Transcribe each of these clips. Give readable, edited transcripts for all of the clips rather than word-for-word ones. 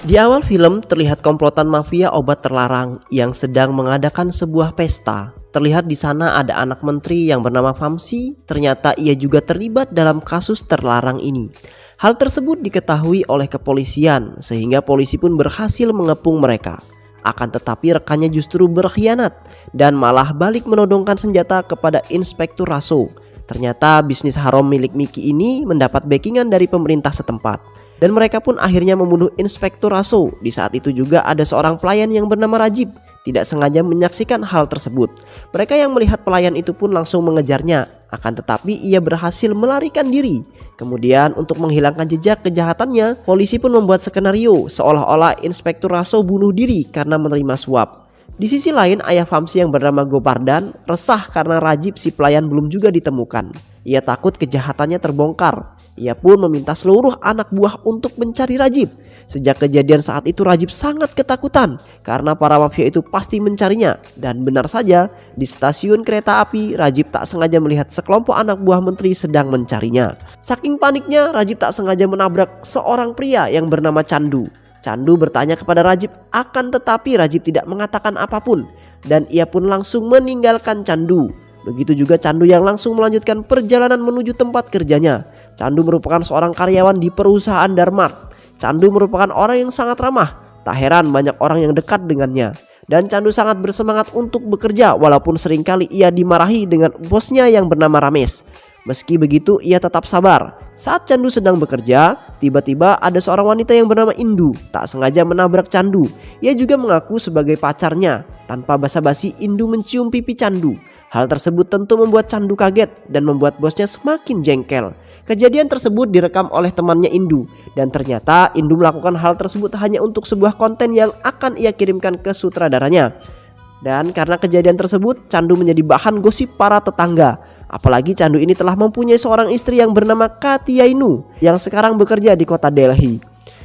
Di awal film terlihat komplotan mafia obat terlarang yang sedang mengadakan sebuah pesta. Terlihat di sana ada anak menteri yang bernama Vamsi, ternyata ia juga terlibat dalam kasus terlarang ini. Hal tersebut diketahui oleh kepolisian sehingga polisi pun berhasil mengepung mereka. Akan tetapi rekannya justru berkhianat dan malah balik menodongkan senjata kepada Inspektur Raso. Ternyata bisnis haram milik Miki ini mendapat backingan dari pemerintah setempat. Dan mereka pun akhirnya membunuh Inspektur Raso. Di saat itu juga ada seorang pelayan yang bernama Rajib tidak sengaja menyaksikan hal tersebut. Mereka yang melihat pelayan itu pun langsung mengejarnya. Akan tetapi ia berhasil melarikan diri. Kemudian untuk menghilangkan jejak kejahatannya, polisi pun membuat skenario seolah-olah Inspektur Raso bunuh diri karena menerima suap. Di sisi lain, ayah Vamsi yang bernama Gopardan resah karena Rajib si pelayan belum juga ditemukan. Ia takut kejahatannya terbongkar. Ia pun meminta seluruh anak buah untuk mencari Rajib. Sejak kejadian saat itu Rajib sangat ketakutan karena para mafia itu pasti mencarinya. Dan benar saja, di stasiun kereta api Rajib tak sengaja melihat sekelompok anak buah menteri sedang mencarinya. Saking paniknya Rajib tak sengaja menabrak seorang pria yang bernama Chandu. Chandu bertanya kepada Rajib, akan tetapi Rajib tidak mengatakan apapun dan ia pun langsung meninggalkan Chandu. Begitu juga Chandu yang langsung melanjutkan perjalanan menuju tempat kerjanya. Chandu merupakan seorang karyawan di perusahaan Dharma. Chandu merupakan orang yang sangat ramah. Tak heran banyak orang yang dekat dengannya. Dan Chandu sangat bersemangat untuk bekerja walaupun seringkali ia dimarahi dengan bosnya yang bernama Ramesh. Meski begitu ia tetap sabar. Saat Chandu sedang bekerja, tiba-tiba ada seorang wanita yang bernama Indu tak sengaja menabrak Chandu. Ia juga mengaku sebagai pacarnya. Tanpa basa-basi Indu mencium pipi Chandu. Hal tersebut tentu membuat Chandu kaget dan membuat bosnya semakin jengkel. Kejadian tersebut direkam oleh temannya Indu dan ternyata Indu melakukan hal tersebut hanya untuk sebuah konten yang akan ia kirimkan ke sutradaranya. Dan karena kejadian tersebut, Chandu menjadi bahan gosip para tetangga. Apalagi Chandu ini telah mempunyai seorang istri yang bernama Katyainu yang sekarang bekerja di kota Delhi.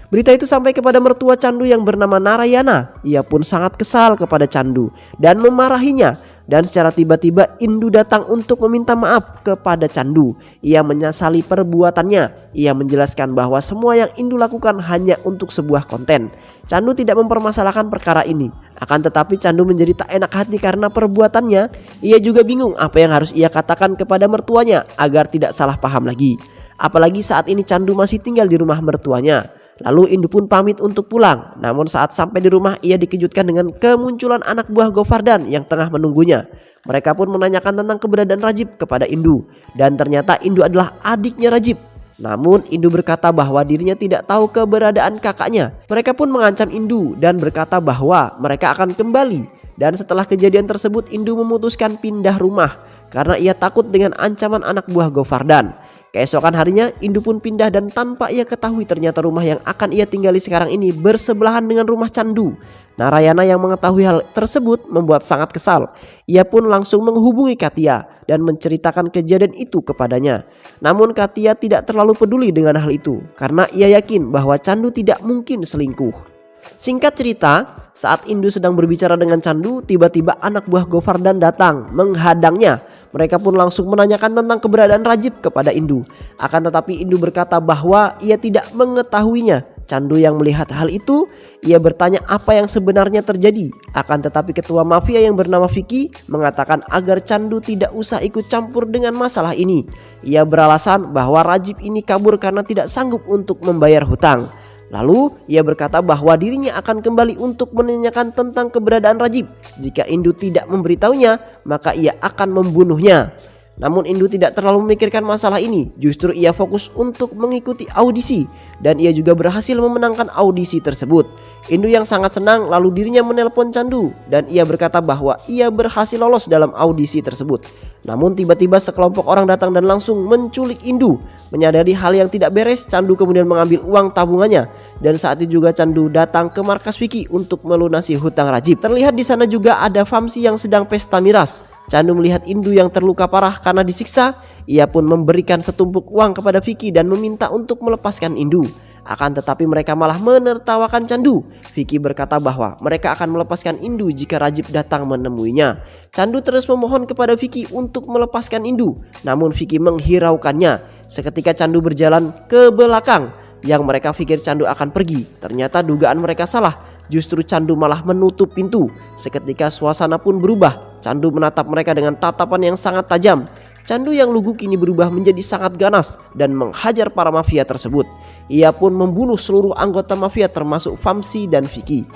Berita itu sampai kepada mertua Chandu yang bernama Narayana. Ia pun sangat kesal kepada Chandu dan memarahinya. Dan secara tiba-tiba Indu datang untuk meminta maaf kepada Chandu. Ia menyesali perbuatannya. Ia menjelaskan bahwa semua yang Indu lakukan hanya untuk sebuah konten. Chandu tidak mempermasalahkan perkara ini. Akan tetapi Chandu menjadi tak enak hati karena perbuatannya. Ia juga bingung apa yang harus ia katakan kepada mertuanya agar tidak salah paham lagi. Apalagi saat ini Chandu masih tinggal di rumah mertuanya. Lalu Indu pun pamit untuk pulang. Namun saat sampai di rumah ia dikejutkan dengan kemunculan anak buah Gopardan yang tengah menunggunya. Mereka pun menanyakan tentang keberadaan Rajib kepada Indu. Dan ternyata Indu adalah adiknya Rajib. Namun Indu berkata bahwa dirinya tidak tahu keberadaan kakaknya. Mereka pun mengancam Indu dan berkata bahwa mereka akan kembali. Dan setelah kejadian tersebut Indu memutuskan pindah rumah karena ia takut dengan ancaman anak buah Gopardan. Keesokan harinya Indu pun pindah dan tanpa ia ketahui ternyata rumah yang akan ia tinggali sekarang ini bersebelahan dengan rumah Chandu. Narayana yang mengetahui hal tersebut membuat sangat kesal. Ia pun langsung menghubungi Katya dan menceritakan kejadian itu kepadanya. Namun Katya tidak terlalu peduli dengan hal itu karena ia yakin bahwa Chandu tidak mungkin selingkuh. Singkat cerita, saat Indu sedang berbicara dengan Chandu, tiba-tiba anak buah Gopardan datang menghadangnya. Mereka pun langsung menanyakan tentang keberadaan Rajib kepada Indu. Akan tetapi Indu berkata bahwa ia tidak mengetahuinya. Chandu yang melihat hal itu, ia bertanya apa yang sebenarnya terjadi. Akan tetapi ketua mafia yang bernama Vicky mengatakan agar Chandu tidak usah ikut campur dengan masalah ini. Ia beralasan bahwa Rajib ini kabur karena tidak sanggup untuk membayar hutang. Lalu ia berkata bahwa dirinya akan kembali untuk menanyakan tentang keberadaan Rajib. Jika Indu tidak memberitahunya, maka ia akan membunuhnya. Namun Indu tidak terlalu memikirkan masalah ini. Justru ia fokus untuk mengikuti audisi. Dan ia juga berhasil memenangkan audisi tersebut. Indu yang sangat senang lalu dirinya menelpon Chandu. Dan ia berkata bahwa ia berhasil lolos dalam audisi tersebut. Namun tiba-tiba sekelompok orang datang dan langsung menculik Indu. Menyadari hal yang tidak beres, Chandu kemudian mengambil uang tabungannya. Dan saat itu juga Chandu datang ke markas Vicky untuk melunasi hutang Rajib. Terlihat di sana juga ada Vamsi yang sedang pesta miras. Chandu melihat Indu yang terluka parah karena disiksa. Ia pun memberikan setumpuk uang kepada Vicky dan meminta untuk melepaskan Indu. Akan tetapi mereka malah menertawakan Chandu. Vicky berkata bahwa mereka akan melepaskan Indu jika Rajib datang menemuinya. Chandu terus memohon kepada Vicky untuk melepaskan Indu. Namun Vicky menghiraukannya. Seketika Chandu berjalan ke belakang. Yang mereka pikir Candu akan pergi. Ternyata dugaan mereka salah. Justru Candu malah menutup pintu. Seketika suasana pun berubah. Candu menatap mereka dengan tatapan yang sangat tajam. Candu yang lugu kini berubah menjadi sangat ganas dan menghajar para mafia tersebut. Ia pun membunuh seluruh anggota mafia termasuk Vamsi dan Vicky.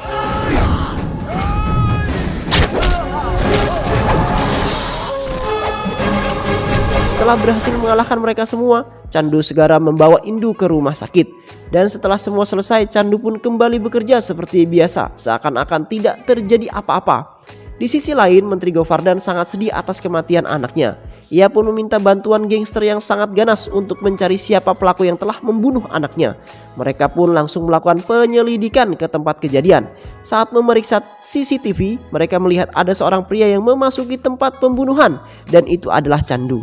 Setelah berhasil mengalahkan mereka semua, Candu segera membawa Indu ke rumah sakit. Dan setelah semua selesai, Candu pun kembali bekerja seperti biasa, seakan-akan tidak terjadi apa-apa. Di sisi lain, Menteri Govardan sangat sedih atas kematian anaknya. Ia pun meminta bantuan gangster yang sangat ganas untuk mencari siapa pelaku yang telah membunuh anaknya. Mereka pun langsung melakukan penyelidikan ke tempat kejadian. Saat memeriksa CCTV, mereka melihat ada seorang pria yang memasuki tempat pembunuhan, dan itu adalah Candu.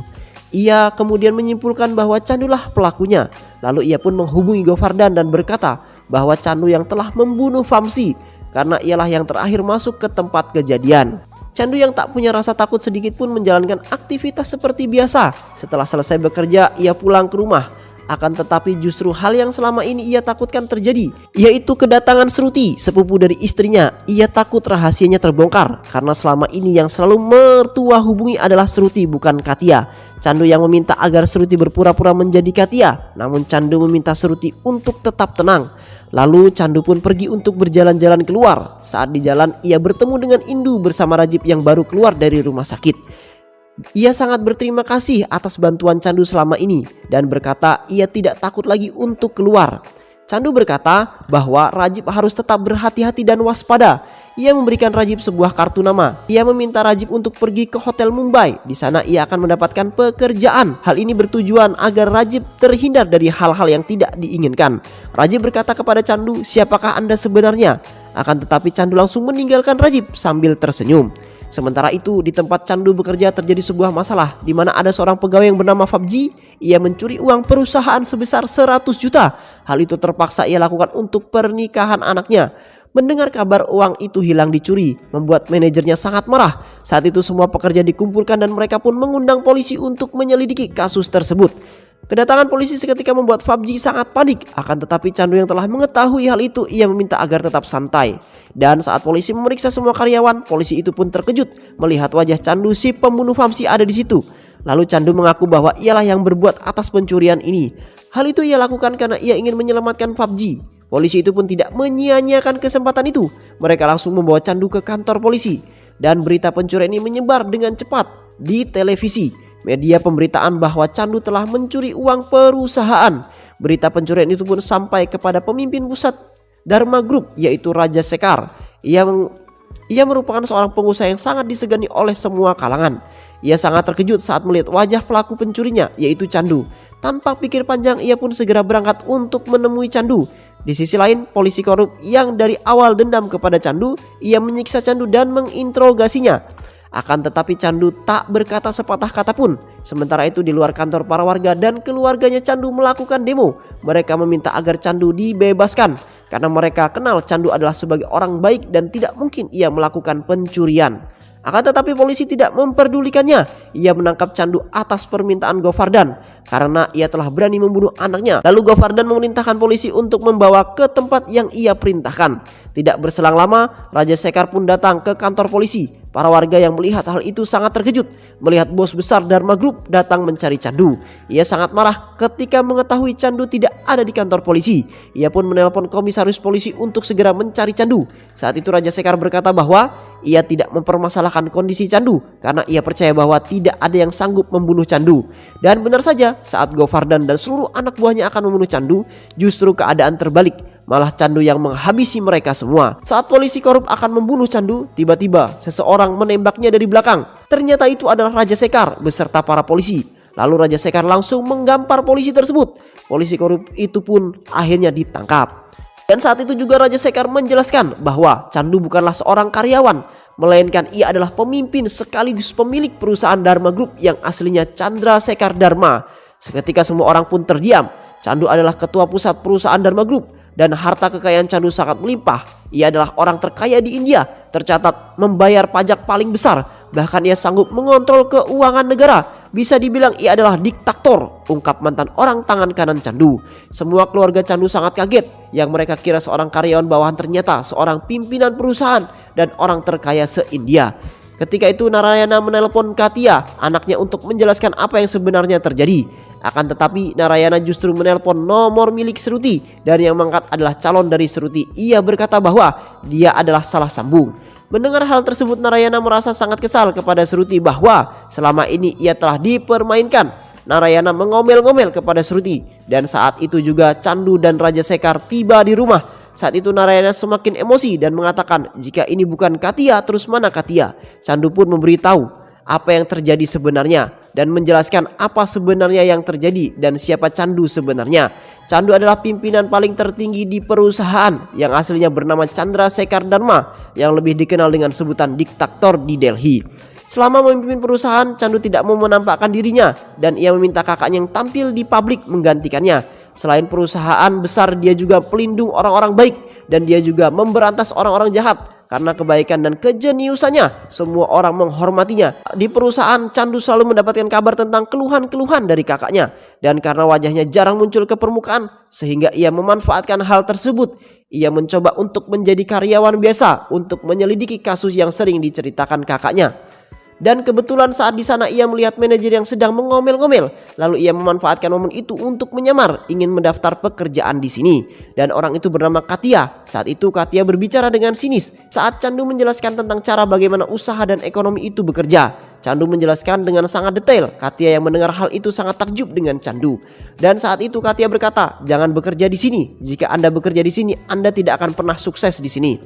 Ia kemudian menyimpulkan bahwa Candulah pelakunya. Lalu ia pun menghubungi Govardan dan berkata bahwa Candu yang telah membunuh Vamsi, karena ialah yang terakhir masuk ke tempat kejadian. Candu yang tak punya rasa takut sedikit pun menjalankan aktivitas seperti biasa. Setelah selesai bekerja, ia pulang ke rumah. Akan tetapi justru hal yang selama ini ia takutkan terjadi, yaitu kedatangan Sruti, sepupu dari istrinya. Ia takut rahasianya terbongkar karena selama ini yang selalu mertua hubungi adalah Sruti, bukan Katia. Candu yang meminta agar Sruti berpura-pura menjadi Katia, namun Candu meminta Sruti untuk tetap tenang. Lalu Candu pun pergi untuk berjalan-jalan keluar. Saat di jalan ia bertemu dengan Indu bersama Rajib yang baru keluar dari rumah sakit. Ia sangat berterima kasih atas bantuan Candu selama ini dan berkata ia tidak takut lagi untuk keluar. Candu berkata bahwa Rajib harus tetap berhati-hati dan waspada. Ia memberikan Rajib sebuah kartu nama. Ia meminta Rajib untuk pergi ke Hotel Mumbai. Di sana ia akan mendapatkan pekerjaan. Hal ini bertujuan agar Rajib terhindar dari hal-hal yang tidak diinginkan. Rajib berkata kepada Candu, "Siapakah Anda sebenarnya?" Akan tetapi Candu langsung meninggalkan Rajib sambil tersenyum. Sementara itu di tempat Candu bekerja terjadi sebuah masalah di mana ada seorang pegawai yang bernama Fabji. Ia mencuri uang perusahaan sebesar 100 juta. Hal itu terpaksa ia lakukan untuk pernikahan anaknya. Mendengar kabar uang itu hilang dicuri membuat manajernya sangat marah. Saat itu semua pekerja dikumpulkan dan mereka pun mengundang polisi untuk menyelidiki kasus tersebut. Kedatangan polisi seketika membuat Fabji sangat panik. Akan tetapi Candu yang telah mengetahui hal itu, ia meminta agar tetap santai. Dan saat polisi memeriksa semua karyawan, polisi itu pun terkejut melihat wajah Candu, si pembunuh Vamsi, ada di situ. Lalu Candu mengaku bahwa ialah yang berbuat atas pencurian ini. Hal itu ia lakukan karena ia ingin menyelamatkan Fabji. Polisi itu pun tidak menyia-nyiakan kesempatan itu. Mereka langsung membawa Candu ke kantor polisi. Dan berita pencurian ini menyebar dengan cepat di televisi. Media pemberitaan bahwa Candu telah mencuri uang perusahaan. Berita pencurian itu pun sampai kepada pemimpin pusat Dharma Group, yaitu Raja Sekar. Ia merupakan seorang pengusaha yang sangat disegani oleh semua kalangan. Ia sangat terkejut saat melihat wajah pelaku pencurinya, yaitu Candu. Tanpa pikir panjang, ia pun segera berangkat untuk menemui Candu. Di sisi lain, polisi korup yang dari awal dendam kepada Candu, ia menyiksa Candu dan menginterogasinya. Akan tetapi Candu tak berkata sepatah kata pun. Sementara itu di luar kantor, para warga dan keluarganya Candu melakukan demo. Mereka meminta agar Candu dibebaskan karena mereka kenal Candu adalah sebagai orang baik dan tidak mungkin ia melakukan pencurian. Akan tetapi polisi tidak memperdulikannya. Ia menangkap Candu atas permintaan Govardan karena ia telah berani membunuh anaknya. Lalu Govardan memerintahkan polisi untuk membawa ke tempat yang ia perintahkan. Tidak berselang lama, Raja Sekar pun datang ke kantor polisi. Para warga yang melihat hal itu sangat terkejut melihat bos besar Dharma Group datang mencari Candu. Ia sangat marah ketika mengetahui Candu tidak ada di kantor polisi. Ia pun menelpon komisaris polisi untuk segera mencari Candu. Saat itu Raja Sekar berkata bahwa ia tidak mempermasalahkan kondisi Candu karena ia percaya bahwa tidak ada yang sanggup membunuh Candu. Dan benar saja, saat Govardan dan seluruh anak buahnya akan membunuh Candu, justru keadaan terbalik. Malah Candu yang menghabisi mereka semua. Saat polisi korup akan membunuh Candu, tiba-tiba seseorang menembaknya dari belakang. Ternyata itu adalah Raja Sekar beserta para polisi. Lalu Raja Sekar langsung menggampar polisi tersebut. Polisi korup itu pun akhirnya ditangkap. Dan saat itu juga Raja Sekar menjelaskan bahwa Candu bukanlah seorang karyawan, melainkan ia adalah pemimpin sekaligus pemilik perusahaan Dharma Group yang aslinya Chandra Sekar Dharma. Seketika semua orang pun terdiam. Candu adalah ketua pusat perusahaan Dharma Group. Dan harta kekayaan Candu sangat melimpah. Ia adalah orang terkaya di India, tercatat membayar pajak paling besar. Bahkan ia sanggup mengontrol keuangan negara. Bisa dibilang ia adalah diktator, ungkap mantan orang tangan kanan Candu. Semua keluarga Candu sangat kaget, yang mereka kira seorang karyawan bawahan ternyata seorang pimpinan perusahaan dan orang terkaya se-India. Ketika itu Narayana menelpon Katia, anaknya, untuk menjelaskan apa yang sebenarnya terjadi. Akan tetapi Narayana justru menelpon nomor milik Shruti dan yang mengangkat adalah calon dari Shruti. Ia berkata bahwa dia adalah salah sambung. Mendengar hal tersebut, Narayana merasa sangat kesal kepada Shruti bahwa selama ini ia telah dipermainkan. Narayana mengomel-ngomel kepada Shruti, dan saat itu juga Candu dan Raja Sekar tiba di rumah. Saat itu Narayana semakin emosi dan mengatakan, jika ini bukan Katia, terus mana Katia? Candu pun memberitahu apa yang terjadi sebenarnya dan menjelaskan apa sebenarnya yang terjadi dan siapa Candu sebenarnya. Candu adalah pimpinan paling tertinggi di perusahaan yang aslinya bernama Chandra Sekar Dharma, yang lebih dikenal dengan sebutan diktator di Delhi. Selama memimpin perusahaan, Candu tidak mau menampakkan dirinya dan ia meminta kakaknya yang tampil di publik menggantikannya. Selain perusahaan besar, dia juga pelindung orang-orang baik dan dia juga memberantas orang-orang jahat. Karena kebaikan dan kejeniusannya, semua orang menghormatinya. Di perusahaan, Candu selalu mendapatkan kabar tentang keluhan-keluhan dari kakaknya. Dan karena wajahnya jarang muncul ke permukaan, sehingga ia memanfaatkan hal tersebut. Ia mencoba untuk menjadi karyawan biasa untuk menyelidiki kasus yang sering diceritakan kakaknya. Dan kebetulan saat di sana ia melihat manajer yang sedang mengomel-ngomel. Lalu ia memanfaatkan momen itu untuk menyamar ingin mendaftar pekerjaan di sini. Dan orang itu bernama Katia. Saat itu Katia berbicara dengan sinis saat Candu menjelaskan tentang cara bagaimana usaha dan ekonomi itu bekerja. Candu menjelaskan dengan sangat detail. Katia yang mendengar hal itu sangat takjub dengan Candu. Dan saat itu Katia berkata, jangan bekerja di sini. Jika Anda bekerja di sini, Anda tidak akan pernah sukses di sini.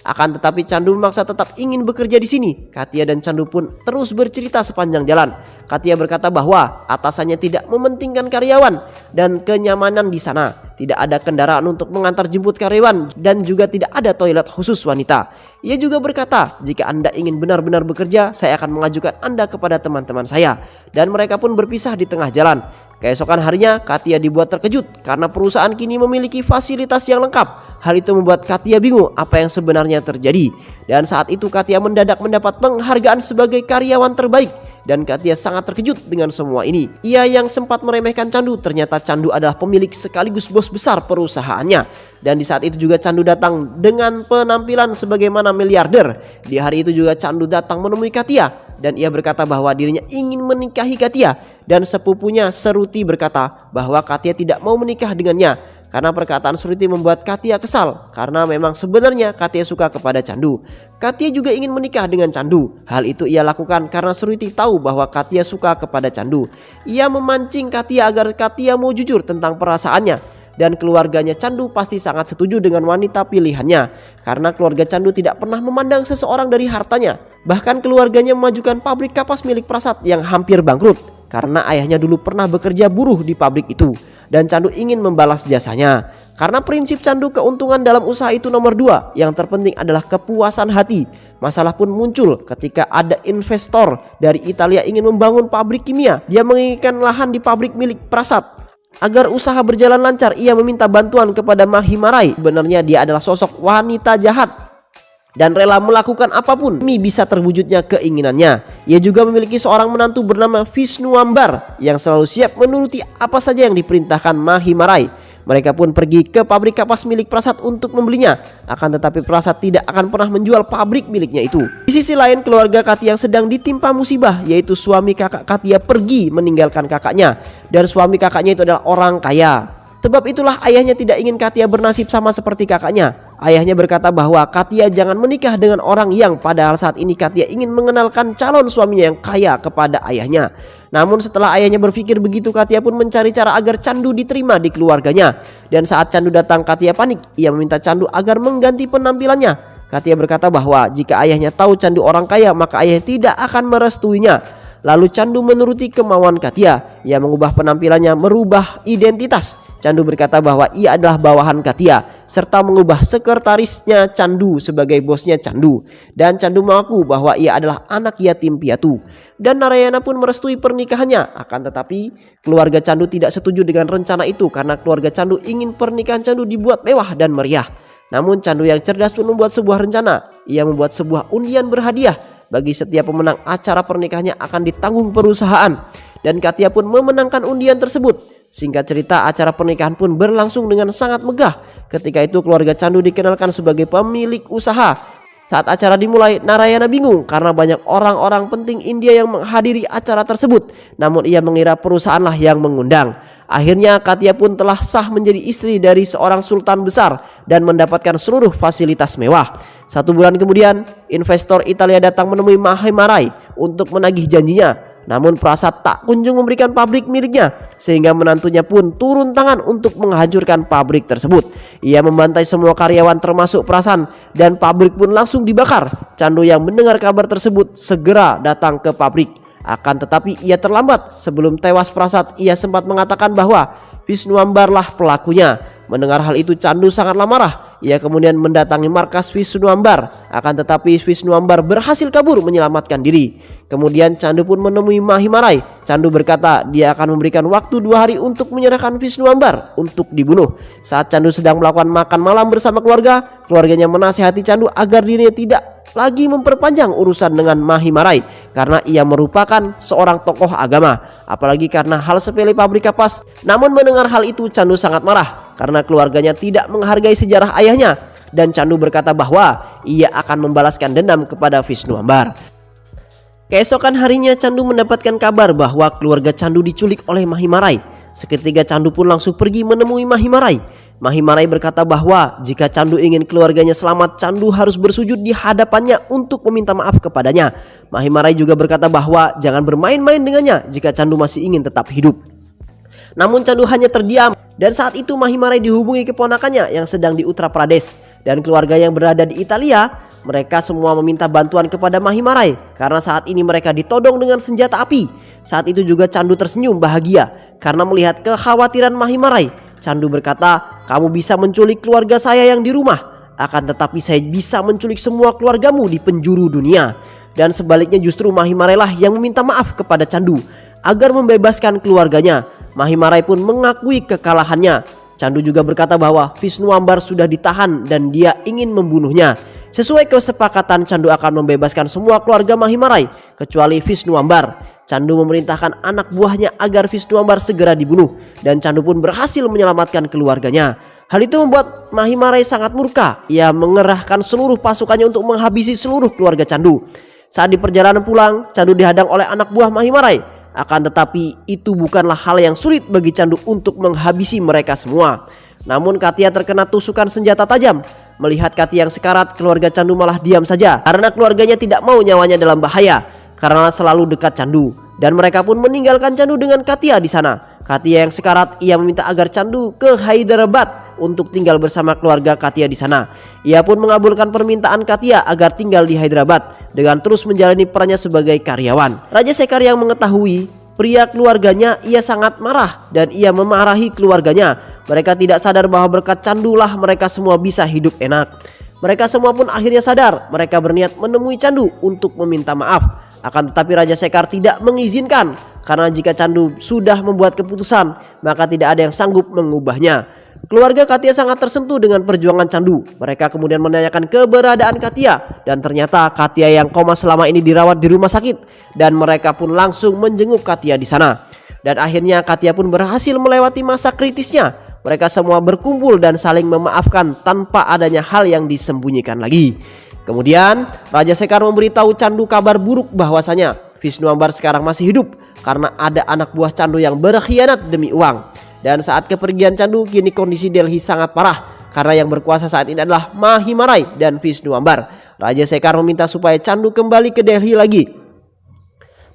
Akan tetapi Candu memaksa tetap ingin bekerja di sini. Katia dan Candu pun terus bercerita sepanjang jalan. Katia berkata bahwa atasannya tidak mementingkan karyawan dan kenyamanan di sana. Tidak ada kendaraan untuk mengantar jemput karyawan dan juga tidak ada toilet khusus wanita. Ia juga berkata, jika Anda ingin benar-benar bekerja, saya akan mengajukan Anda kepada teman-teman saya. Dan mereka pun berpisah di tengah jalan. Keesokan harinya Katia dibuat terkejut karena perusahaan kini memiliki fasilitas yang lengkap. Hal itu membuat Katia bingung apa yang sebenarnya terjadi. Dan saat itu Katia mendadak mendapat penghargaan sebagai karyawan terbaik. Dan Katia sangat terkejut dengan semua ini. Ia yang sempat meremehkan Candu, ternyata Candu adalah pemilik sekaligus bos besar perusahaannya. Dan di saat itu juga Candu datang dengan penampilan sebagaimana miliarder. Di hari itu juga Candu datang menemui Katia. Dan ia berkata bahwa dirinya ingin menikahi Katia. Dan sepupunya Shruti berkata bahwa Katia tidak mau menikah dengannya. Karena perkataan Shruti membuat Katia kesal. Karena memang sebenarnya Katia suka kepada Candu. Katia juga ingin menikah dengan Candu. Hal itu ia lakukan karena Shruti tahu bahwa Katia suka kepada Candu. Ia memancing Katia agar Katia mau jujur tentang perasaannya. Dan keluarganya Candu pasti sangat setuju dengan wanita pilihannya. Karena keluarga Candu tidak pernah memandang seseorang dari hartanya. Bahkan keluarganya memajukan pabrik kapas milik Prasad yang hampir bangkrut. Karena ayahnya dulu pernah bekerja buruh di pabrik itu. Dan Candu ingin membalas jasanya. Karena prinsip Candu, keuntungan dalam usaha itu nomor 2. Yang terpenting adalah kepuasan hati. Masalah pun muncul ketika ada investor dari Italia ingin membangun pabrik kimia. Dia menginginkan lahan di pabrik milik Prasad. Agar usaha berjalan lancar, ia meminta bantuan kepada Mahimarai. Sebenarnya dia adalah sosok wanita jahat dan rela melakukan apapun demi bisa terwujudnya keinginannya. Ia juga memiliki seorang menantu bernama Vishnuambar yang selalu siap menuruti apa saja yang diperintahkan Mahimarai. Mereka pun pergi ke pabrik kapas milik Prasad untuk membelinya. Akan tetapi Prasad tidak akan pernah menjual pabrik miliknya itu. Di sisi lain, keluarga Katia yang sedang ditimpa musibah, yaitu suami kakak Katia pergi meninggalkan kakaknya. Dan suami kakaknya itu adalah orang kaya. Sebab itulah ayahnya tidak ingin Katia bernasib sama seperti kakaknya. Ayahnya berkata bahwa Katia jangan menikah dengan orang yang padahal saat ini Katia ingin mengenalkan calon suaminya yang kaya kepada ayahnya. Namun setelah ayahnya berpikir begitu, Katia pun mencari cara agar Candu diterima di keluarganya. Dan saat Candu datang, Katia panik. Ia meminta Candu agar mengganti penampilannya. Katia berkata bahwa jika ayahnya tahu Candu orang kaya, maka ayahnya tidak akan merestuinya. Lalu Candu menuruti kemauan Katia. Ia mengubah penampilannya, merubah identitas. Candu berkata bahwa ia adalah bawahan Katia, serta mengubah sekretarisnya Candu sebagai bosnya Candu. Dan Candu mengaku bahwa ia adalah anak yatim piatu. Dan Narayana pun merestui pernikahannya. Akan tetapi keluarga Candu tidak setuju dengan rencana itu karena keluarga Candu ingin pernikahan Candu dibuat mewah dan meriah. Namun Candu yang cerdas pun membuat sebuah rencana. Ia membuat sebuah undian berhadiah. Bagi setiap pemenang acara pernikahannya akan ditanggung perusahaan. dan Katia pun memenangkan undian tersebut. Singkat cerita, acara pernikahan pun berlangsung dengan sangat megah. Ketika itu keluarga Chandu dikenalkan sebagai pemilik usaha. Saat acara dimulai, Narayana bingung karena banyak orang-orang penting India yang menghadiri acara tersebut. Namun ia mengira perusahaanlah yang mengundang. Akhirnya Katia pun telah sah menjadi istri dari seorang sultan besar dan mendapatkan seluruh fasilitas mewah. 1 bulan kemudian, investor Italia datang menemui Mahimarai untuk menagih janjinya. Namun Prasad tak kunjung memberikan pabrik miliknya, sehingga menantunya pun turun tangan untuk menghancurkan pabrik tersebut. Ia membantai semua karyawan termasuk Prasan, dan pabrik pun langsung dibakar. Chandu yang mendengar kabar tersebut segera datang ke pabrik. Akan tetapi ia terlambat. Sebelum tewas Prasad, ia sempat mengatakan bahwa Visnuambarlah pelakunya. Mendengar hal itu, Chandu sangatlah marah. Ia kemudian mendatangi markas Visnuambar. Akan tetapi Visnuambar berhasil kabur menyelamatkan diri. Kemudian Chandu pun menemui Mahimarai. Chandu berkata dia akan memberikan waktu 2 hari untuk menyerahkan Visnuambar untuk dibunuh. Saat Chandu sedang melakukan makan malam bersama keluarganya menasihati Chandu agar dirinya tidak lagi memperpanjang urusan dengan Mahimarai karena ia merupakan seorang tokoh agama, apalagi karena hal sepele pabrik kapas. Namun mendengar hal itu, Chandu sangat marah karena keluarganya tidak menghargai sejarah ayahnya, dan Chandu berkata bahwa ia akan membalaskan dendam kepada Visnuambar. Keesokan harinya Chandu mendapatkan kabar bahwa keluarga Chandu diculik oleh Mahimarai. Seketika Chandu pun langsung pergi menemui Mahimarai. Mahimarai berkata bahwa jika Chandu ingin keluarganya selamat, Chandu harus bersujud di hadapannya untuk meminta maaf kepadanya. Mahimarai juga berkata bahwa jangan bermain-main dengannya jika Chandu masih ingin tetap hidup. Namun Chandu hanya terdiam, dan saat itu Mahimarai dihubungi keponakannya yang sedang di Uttar Pradesh dan keluarga yang berada di Italia. Mereka semua meminta bantuan kepada Mahimarai karena saat ini mereka ditodong dengan senjata api. Saat itu juga Chandu tersenyum bahagia karena melihat kekhawatiran Mahimarai. Chandu berkata, "Kamu bisa menculik keluarga saya yang di rumah, akan tetapi saya bisa menculik semua keluargamu di penjuru dunia." Dan sebaliknya justru Mahimarai lah yang meminta maaf kepada Chandu agar membebaskan keluarganya. Mahimarai pun mengakui kekalahannya. Chandu juga berkata bahwa Visnuambar sudah ditahan dan dia ingin membunuhnya. Sesuai kesepakatan, Chandu akan membebaskan semua keluarga Mahimarai kecuali Visnuambar. Chandu memerintahkan anak buahnya agar Visnuambar segera dibunuh, dan Chandu pun berhasil menyelamatkan keluarganya. Hal itu membuat Mahimarai sangat murka. Ia mengerahkan seluruh pasukannya untuk menghabisi seluruh keluarga Chandu. Saat di perjalanan pulang, Chandu dihadang oleh anak buah Mahimarai. Akan tetapi itu bukanlah hal yang sulit bagi Chandu untuk menghabisi mereka semua. Namun Katia terkena tusukan senjata tajam. Melihat Katia yang sekarat, keluarga Chandu malah diam saja karena keluarganya tidak mau nyawanya dalam bahaya karena selalu dekat Chandu, dan mereka pun meninggalkan Chandu dengan Katia di sana. Katia yang sekarat, ia meminta agar Chandu ke Hyderabad untuk tinggal bersama keluarga Katia di sana. Ia pun mengabulkan permintaan Katia agar tinggal di Hyderabad dengan terus menjalani perannya sebagai karyawan. Raja Sekar yang mengetahui pria keluarganya, ia sangat marah dan ia memarahi keluarganya. Mereka tidak sadar bahwa berkat Chandu lah mereka semua bisa hidup enak. Mereka semua pun akhirnya sadar. Mereka berniat menemui Chandu untuk meminta maaf. Akan tetapi Raja Sekar tidak mengizinkan karena jika Chandu sudah membuat keputusan, maka tidak ada yang sanggup mengubahnya. Keluarga Katia sangat tersentuh dengan perjuangan Chandu. Mereka kemudian menanyakan keberadaan Katia, dan ternyata Katia yang koma selama ini dirawat di rumah sakit, dan mereka pun langsung menjenguk Katia di sana. Dan akhirnya Katia pun berhasil melewati masa kritisnya. Mereka semua berkumpul dan saling memaafkan tanpa adanya hal yang disembunyikan lagi. Kemudian Raja Sekar memberitahu Chandu kabar buruk bahwasanya Visnuambar sekarang masih hidup karena ada anak buah Chandu yang berkhianat demi uang. Dan saat kepergian Chandu, kini kondisi Delhi sangat parah karena yang berkuasa saat ini adalah Mahimarai dan Visnuambar. Raja Sekar meminta supaya Chandu kembali ke Delhi lagi.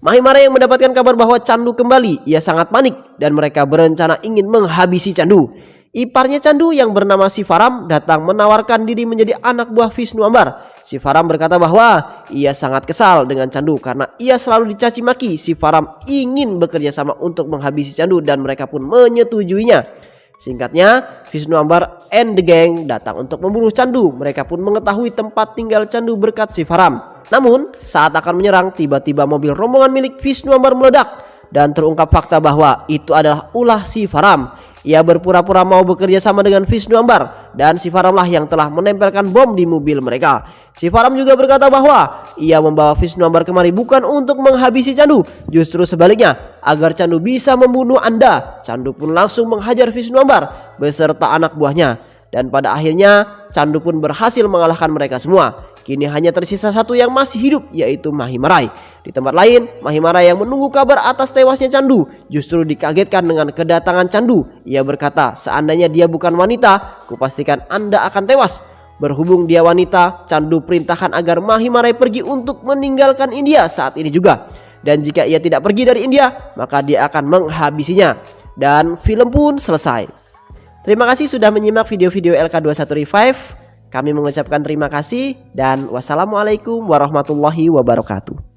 Mahimarai yang mendapatkan kabar bahwa Chandu kembali, ia sangat panik dan mereka berencana ingin menghabisi Chandu. Iparnya Chandu yang bernama Sivaram datang menawarkan diri menjadi anak buah Visnuambar. Sivaram berkata bahwa ia sangat kesal dengan Chandu karena ia selalu dicaci maki. Sivaram ingin bekerja sama untuk menghabisi Chandu dan mereka pun menyetujuinya. Singkatnya, Visnuambar and the gang datang untuk membunuh Chandu. Mereka pun mengetahui tempat tinggal Chandu berkat Sivaram. Namun saat akan menyerang, tiba-tiba mobil rombongan milik Visnuambar meledak dan terungkap fakta bahwa itu adalah ulah Sivaram. Ia berpura-pura mau bekerja sama dengan Wisnu Ambar dan si Varamlah yang telah menempelkan bom di mobil mereka. Si Varam juga berkata bahwa ia membawa Wisnu Ambar kemari bukan untuk menghabisi Candu, justru sebaliknya agar Candu bisa membunuh Anda. Candu pun langsung menghajar Wisnu Ambar beserta anak buahnya dan pada akhirnya Candu pun berhasil mengalahkan mereka semua. Kini hanya tersisa satu yang masih hidup, yaitu Mahimarai. Di tempat lain, Mahimarai yang menunggu kabar atas tewasnya Candu justru dikagetkan dengan kedatangan Candu. Ia berkata, seandainya dia bukan wanita, kupastikan Anda akan tewas. Berhubung dia wanita, Candu perintahkan agar Mahimarai pergi untuk meninggalkan India saat ini juga. Dan jika ia tidak pergi dari India, maka dia akan menghabisinya. Dan film pun selesai. Terima kasih sudah menyimak video-video LK21 Revive. Kami mengucapkan terima kasih dan wassalamualaikum warahmatullahi wabarakatuh.